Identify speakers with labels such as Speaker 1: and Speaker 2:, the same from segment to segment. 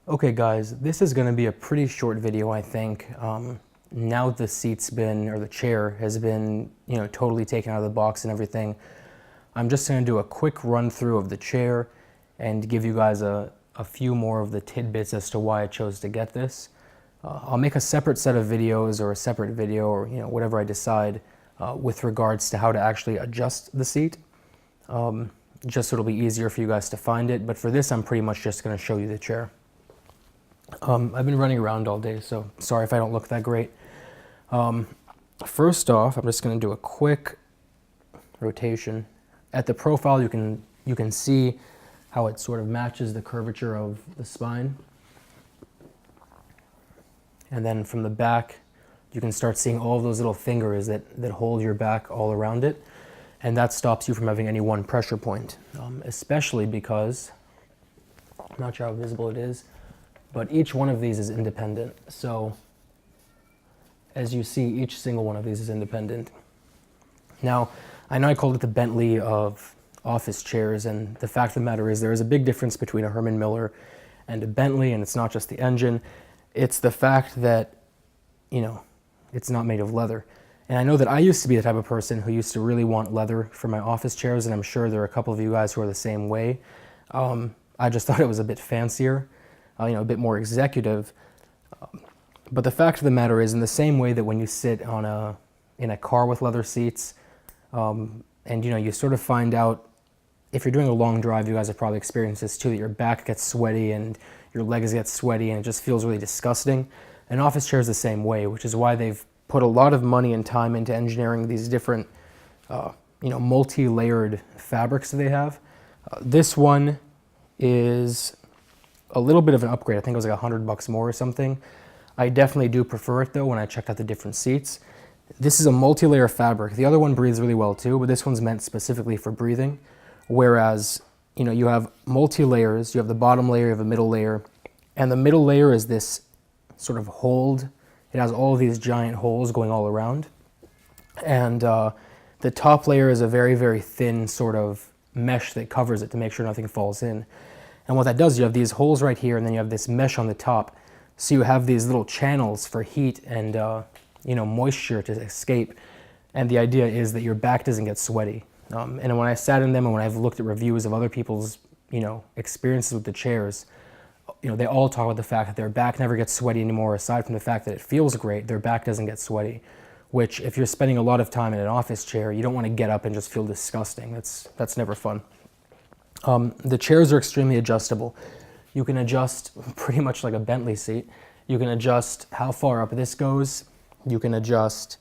Speaker 1: Okay guys, this is going to be a pretty short video, I think. Now the seat's been, or the chair has been, totally taken out of the box and everything. I'm just going to do a quick run through of the chair and give you guys a few more of the tidbits as to why I chose to get this. I'll make a separate set of videos or a separate video or whatever I decide with regards to how to actually adjust the seat. Just so it'll be easier for you guys to find it. But for this, I'm pretty much just going to show you the chair. I've been running around all day, so sorry if I don't look that great. First off, I'm just going to do a quick rotation. At the profile, you can see how it sort of matches the curvature of the spine. And then from the back, you can start seeing all of those little fingers that hold your back all around it. And that stops you from having any one pressure point, especially because, I'm not sure how visible it is, but each one of these is independent. So as you see, each single one of these is independent. Now, I know I called it the Bentley of office chairs, and the fact of the matter is there is a big difference between a Herman Miller and a Bentley, and it's not just the engine. It's the fact that, it's not made of leather. And I know that I used to be the type of person who used to really want leather for my office chairs, and I'm sure there are a couple of you guys who are the same way. I just thought it was a bit fancier. A bit more executive. But the fact of the matter is, in the same way that when you sit in a car with leather seats, and you sort of find out, if you're doing a long drive, you guys have probably experienced this too, that your back gets sweaty and your legs get sweaty and it just feels really disgusting. An office chair is the same way, which is why they've put a lot of money and time into engineering these different, multi-layered fabrics that they have. This one is a little bit of an upgrade. I think it was like $100 more or something. I definitely do prefer it though when I checked out the different seats. This is a multi-layer fabric. The other one breathes really well too, but this one's meant specifically for breathing. Whereas, you have multi-layers, you have the bottom layer, you have a middle layer, and the middle layer is this sort of hold. It has all of these giant holes going all around. And the top layer is a very, very thin sort of mesh that covers it to make sure nothing falls in. And what that does, you have these holes right here, and then you have this mesh on the top. So you have these little channels for heat and moisture to escape. And the idea is that your back doesn't get sweaty. And when I sat in them and when I've looked at reviews of other people's experiences with the chairs, they all talk about the fact that their back never gets sweaty anymore. Aside from the fact that it feels great, their back doesn't get sweaty. Which, if you're spending a lot of time in an office chair, you don't want to get up and just feel disgusting. That's never fun. The chairs are extremely adjustable. You can adjust pretty much like a Bentley seat. You can adjust how far up this goes. You can adjust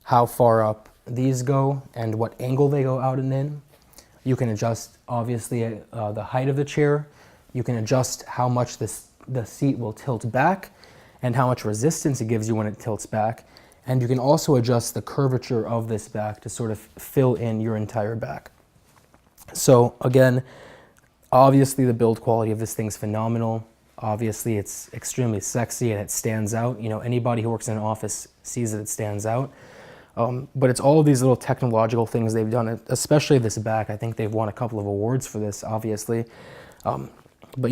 Speaker 1: how far up these go and what angle they go out and in. You can adjust, obviously, the height of the chair. You can adjust how much the seat will tilt back and how much resistance it gives you when it tilts back. And you can also adjust the curvature of this back to sort of fill in your entire back. So again, obviously the build quality of this thing's phenomenal. Obviously it's extremely sexy and it stands out. Anybody who works in an office sees that it stands out. But it's all of these little technological things they've done, especially this back. I think they've won a couple of awards for this, obviously. But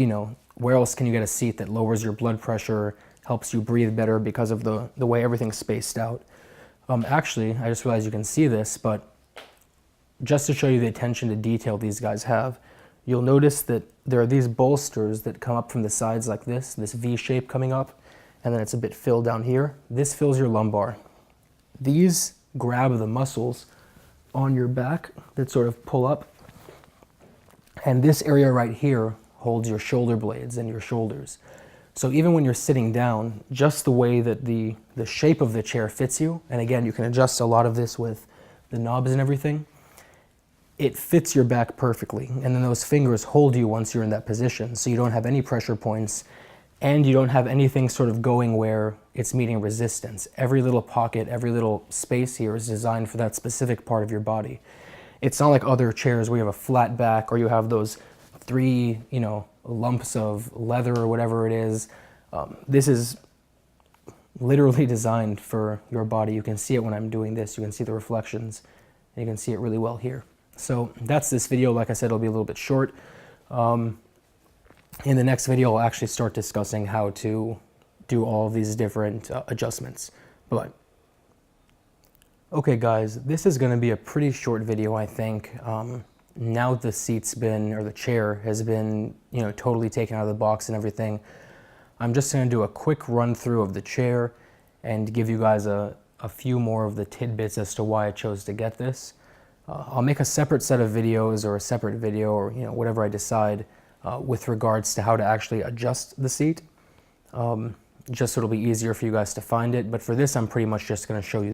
Speaker 1: where else can you get a seat that lowers your blood pressure, helps you breathe better because of the way everything's spaced out? Actually, I just realized you can see this, but just to show you the attention to detail these guys have, you'll notice that there are these bolsters that come up from the sides like this V shape coming up, and then it's a bit filled down here. This fills your lumbar. These grab the muscles on your back that sort of pull up, and this area right here holds your shoulder blades and your shoulders. So even when you're sitting down, just the way that the shape of the chair fits you, and again, you can adjust a lot of this with the knobs and everything, it fits your back perfectly. And then those fingers hold you once you're in that position, so you don't have any pressure points, and you don't have anything sort of going where it's meeting resistance. Every little pocket, every little space here is designed for that specific part of your body. It's not like other chairs where you have a flat back or you have those three, lumps of leather or whatever it is. This is literally designed for your body. You can see it when I'm doing this. You can see the reflections, and you can see it really well here. So that's this video. Like I said, it'll be a little bit short. In the next video, I'll actually start discussing how to do all of these different adjustments. But okay guys, this is going to be a pretty short video, I think. Now the seat's been, or the chair has been, totally taken out of the box and everything, I'm just going to do a quick run through of the chair and give you guys a few more of the tidbits as to why I chose to get this. I'll make a separate set of videos, or a separate video, or whatever I decide with regards to how to actually adjust the seat, just so it'll be easier for you guys to find it. But for this, I'm pretty much just going to show you